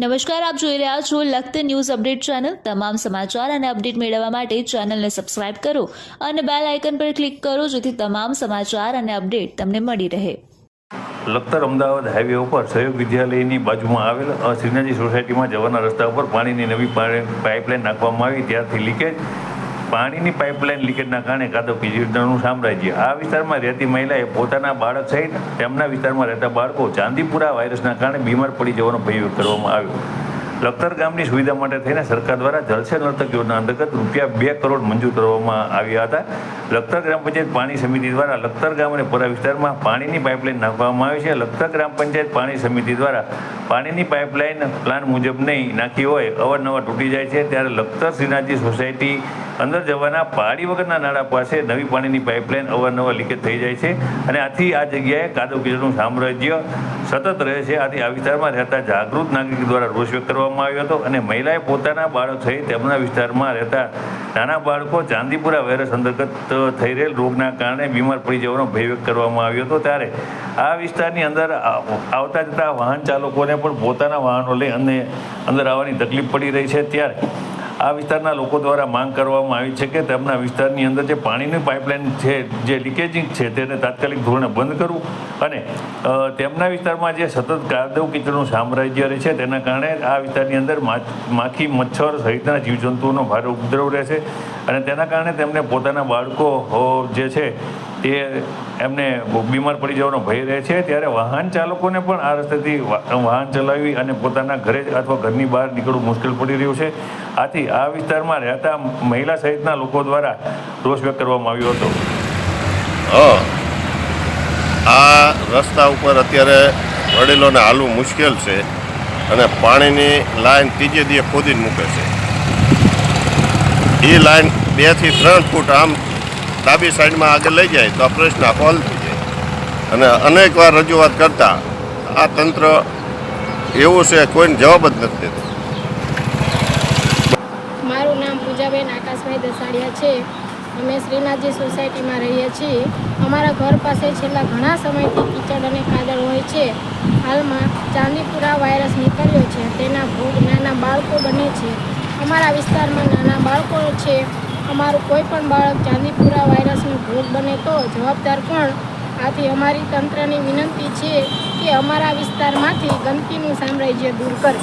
નમસ્કાર, આપ જોઈ રહ્યા છો લખત ન્યૂઝ અપડેટ ચેનલ। તમામ સમાચાર અને અપડેટ મેળવવા માટે ચેનલને સબસ્ક્રાઇબ કરો અને બેલ આઇકન પર ક્લિક કરો જેથી તમામ સમાચાર અને અપડેટ તમને મળી રહે। લખતર અમદાવાદ હાઈવે ઉપર સહયોગ વિદ્યાલયની બાજુમાં આવેલ શ્રીનાથજી સોસાયટીમાં જવાના રસ્તા ઉપર પાણીની નવી પાઇપલાઇન નાખવામાં આવી ત્યારથી લીકેજ પાણીની પાઇપલાઇન લીકેજના કારણે કાદવ કીચડનું સામ્રાજ્ય। આ વિસ્તારમાં રહેતી મહિલાએ પોતાના બાળક સહિત તેમના વિસ્તારમાં રહેતા બાળકો ચાંદીપુરા વાયરસના કારણે બીમાર પડી જવાનો ભય વ્યક્ત કરવામાં આવ્યો। લખતર ગામની સુવિધા માટે થઈને સરકાર દ્વારા જલ સે નલ તક યોજના અંતર્ગત ₹2 કરોડ મંજૂર કરવામાં આવ્યા હતા। લખતર ગ્રામ પંચાયત પાણી સમિતિ દ્વારા લખતર ગામ અને પરા વિસ્તારમાં પાણીની પાઇપલાઇન નાખવામાં આવી છે। લખતર ગ્રામ પંચાયત પાણી સમિતિ દ્વારા પાણીની પાઇપલાઇન પ્લાન મુજબ નહીં નાખી હોય અવારનવાર તૂટી જાય છે, ત્યારે લખતર શ્રીનાથજી સોસાયટી અંદર જવાના પહાડી વગરના નાળા પાસે નવી પાણીની પાઇપલાઇન અવારનવાર લીકેજ થઈ જાય છે અને આથી આ જગ્યાએ કાદવ કીચડનું સામ્રાજ્ય સતત રહે છે। આથી આ વિસ્તારમાં રહેતા જાગૃત નાગરિક દ્વારા રોષ વ્યક્ત કરવામાં આવ્યો હતો અને મહિલાએ પોતાના બાળક સહિત તેમના વિસ્તારમાં રહેતા નાના બાળકો ચાંદીપુરા વાયરસ અંતર્ગત થઈ રહેલ રોગના કારણે બીમાર પડી જવાનો ભય વ્યક્ત કરવામાં આવ્યો હતો। ત્યારે આ વિસ્તારની અંદર આવતા જતા વાહન ચાલકોને પણ પોતાના વાહનો લઈ અને અંદર આવવાની તકલીફ પડી રહી છે। ત્યારે આ વિસ્તારના લોકો દ્વારા માંગ કરવામાં આવી છે કે તેમના વિસ્તારની અંદર જે પાણીની પાઇપલાઇન છે, જે લીકેજિંગ છે, તેને તાત્કાલિક ધોરણે બંધ કરવું અને તેમના વિસ્તારમાં જે સતત કાદવ કીચડનું સામ્રાજ્ય રહે છે તેના કારણે આ વિસ્તારની અંદર માખી, મચ્છર સહિતના જીવજંતુઓનો ભારે ઉપદ્રવ રહેશે અને તેના કારણે તેમને પોતાના બાળકો જે છે તે એમને બીમાર પડી જવાનો ભય રહે છે। ત્યારે વાહન ચાલકોને પણ આ રસ્તેથી વાહન ચલાવી અને પોતાના ઘરે અથવા ઘરની બહાર નીકળવું મુશ્કેલ પડી રહ્યું છે। આથી આ વિસ્તારમાં રહેતા મહિલા સહિતના લોકો દ્વારા રોષ વ્યક્ત કરવામાં આવ્યો હતો। આ રસ્તા ઉપર અત્યારે વડીલોને હાલવું મુશ્કેલ છે અને પાણીની લાઈન ત્રીજે દીએ ખોદીને મૂકે છે। એ લાઈન 2 થી 3 ફૂટ આમ ડાબી સાઈડમાં આગળ લઈ જાય તો આ પ્રશ્ન હલ થઈ જાય અને અનેક વાર રજૂઆત કરતા આ તંત્ર એવું છે કોઈને જવાબ જ નથી દેતું। મારું નામ પૂજાબેન આકાશભાઈ દસાડિયા છે। અમે શ્રીનાથજી સોસાયટીમાં રહીએ છીએ। અમારા ઘર પાસે છેલ્લા ઘણા સમયથી કીચડ અને કાદવ હોય છે। હાલમાં ચાંદીપુરા વાયરસ નીકળ્યો છે, તેના ભોગ નાના બાળકો બને છે। અમારા વિસ્તારમાં નાના બાળકો છે। અમારું કોઈ પણ બાળક ચાંદીપુરા વાયરસનો ભોગ બને તો જવાબદાર કોણ? આથી અમારી તંત્રની વિનંતી છે કે અમારા વિસ્તારમાંથી ગંદકીનું સામ્રાજ્ય દૂર કરે।